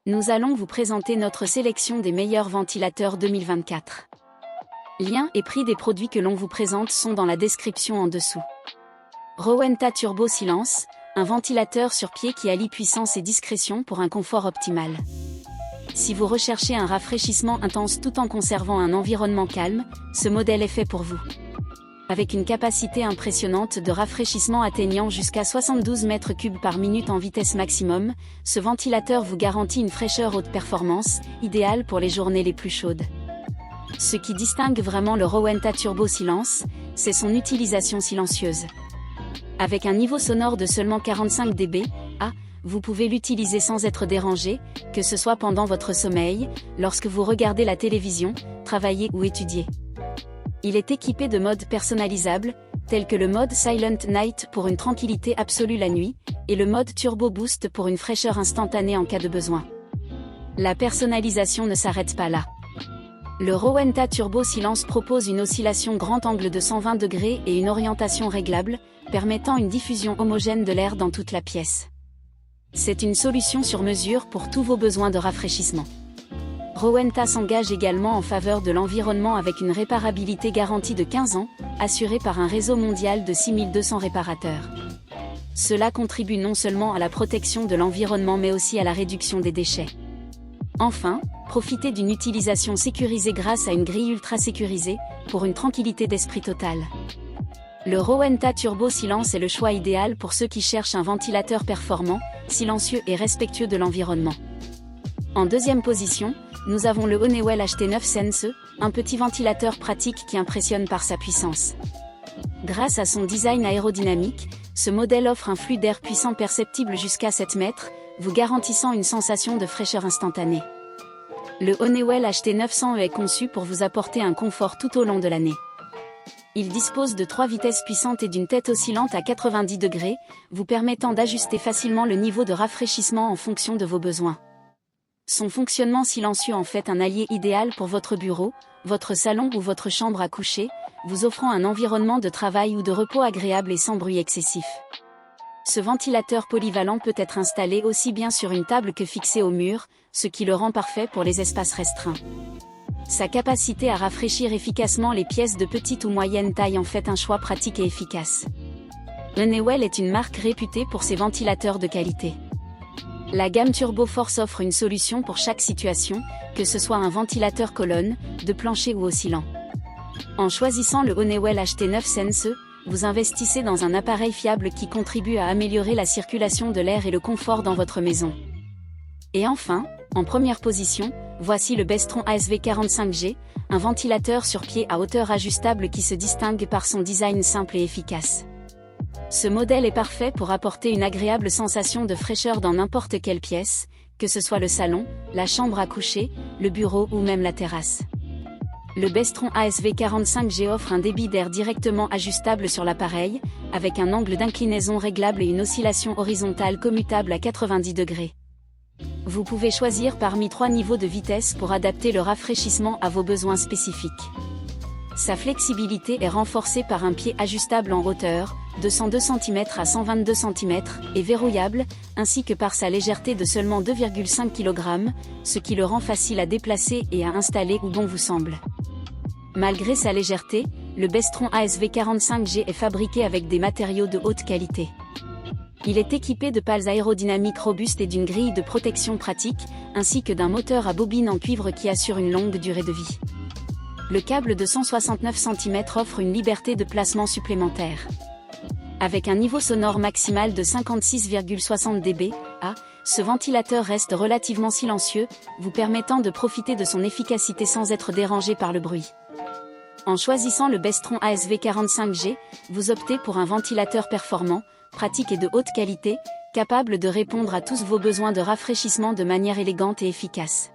Nous allons vous présenter notre sélection des meilleurs ventilateurs 2024. Liens et prix des produits que l'on vous présente sont dans la description en dessous. Rowenta Turbo Silence, un ventilateur sur pied qui allie puissance et discrétion pour un confort optimal. Si vous recherchez un rafraîchissement intense tout en conservant un environnement calme, ce modèle est fait pour vous. Avec une capacité impressionnante de rafraîchissement atteignant jusqu'à 72 mètres cubes par minute en vitesse maximum, ce ventilateur vous garantit une fraîcheur haute performance, idéale pour les journées les plus chaudes. Ce qui distingue vraiment le Rowenta Turbo Silence, c'est son utilisation silencieuse. Avec un niveau sonore de seulement 45 dB, vous pouvez l'utiliser sans être dérangé, que ce soit pendant votre sommeil, lorsque vous regardez la télévision, travaillez ou étudiez. Il est équipé de modes personnalisables, tels que le mode Silent Night pour une tranquillité absolue la nuit, et le mode Turbo Boost pour une fraîcheur instantanée en cas de besoin. La personnalisation ne s'arrête pas là. Le Rowenta Turbo Silence propose une oscillation grand angle de 120 degrés et une orientation réglable, permettant une diffusion homogène de l'air dans toute la pièce. C'est une solution sur mesure pour tous vos besoins de rafraîchissement. Rowenta s'engage également en faveur de l'environnement avec une réparabilité garantie de 15 ans, assurée par un réseau mondial de 6200 réparateurs. Cela contribue non seulement à la protection de l'environnement mais aussi à la réduction des déchets. Enfin, profitez d'une utilisation sécurisée grâce à une grille ultra sécurisée, pour une tranquillité d'esprit totale. Le Rowenta Turbo Silence est le choix idéal pour ceux qui cherchent un ventilateur performant, silencieux et respectueux de l'environnement. En deuxième position, nous avons le Honeywell HT9 Sense, un petit ventilateur pratique qui impressionne par sa puissance. Grâce à son design aérodynamique, ce modèle offre un flux d'air puissant perceptible jusqu'à 7 mètres, vous garantissant une sensation de fraîcheur instantanée. Le Honeywell HT900E est conçu pour vous apporter un confort tout au long de l'année. Il dispose de 3 vitesses puissantes et d'une tête oscillante à 90 degrés, vous permettant d'ajuster facilement le niveau de rafraîchissement en fonction de vos besoins. Son fonctionnement silencieux en fait un allié idéal pour votre bureau, votre salon ou votre chambre à coucher, vous offrant un environnement de travail ou de repos agréable et sans bruit excessif. Ce ventilateur polyvalent peut être installé aussi bien sur une table que fixé au mur, ce qui le rend parfait pour les espaces restreints. Sa capacité à rafraîchir efficacement les pièces de petite ou moyenne taille en fait un choix pratique et efficace. Honeywell est une marque réputée pour ses ventilateurs de qualité. La gamme Turbo Force offre une solution pour chaque situation, que ce soit un ventilateur colonne, de plancher ou oscillant. En choisissant le Honeywell HT9 Sense, vous investissez dans un appareil fiable qui contribue à améliorer la circulation de l'air et le confort dans votre maison. Et enfin, en première position, voici le Bestron ASV45G, un ventilateur sur pied à hauteur ajustable qui se distingue par son design simple et efficace. Ce modèle est parfait pour apporter une agréable sensation de fraîcheur dans n'importe quelle pièce, que ce soit le salon, la chambre à coucher, le bureau ou même la terrasse. Le Bestron ASV45G offre un débit d'air directement ajustable sur l'appareil, avec un angle d'inclinaison réglable et une oscillation horizontale commutable à 90 degrés. Vous pouvez choisir parmi 3 niveaux de vitesse pour adapter le rafraîchissement à vos besoins spécifiques. Sa flexibilité est renforcée par un pied ajustable en hauteur, de 102 cm à 122 cm, et verrouillable, ainsi que par sa légèreté de seulement 2,5 kg, ce qui le rend facile à déplacer et à installer où bon vous semble. Malgré sa légèreté, le Bestron ASV45G est fabriqué avec des matériaux de haute qualité. Il est équipé de pales aérodynamiques robustes et d'une grille de protection pratique, ainsi que d'un moteur à bobine en cuivre qui assure une longue durée de vie. Le câble de 169 cm offre une liberté de placement supplémentaire. Avec un niveau sonore maximal de 56,60 dB, ce ventilateur reste relativement silencieux, vous permettant de profiter de son efficacité sans être dérangé par le bruit. En choisissant le Bestron ASV45G, vous optez pour un ventilateur performant, pratique et de haute qualité, capable de répondre à tous vos besoins de rafraîchissement de manière élégante et efficace.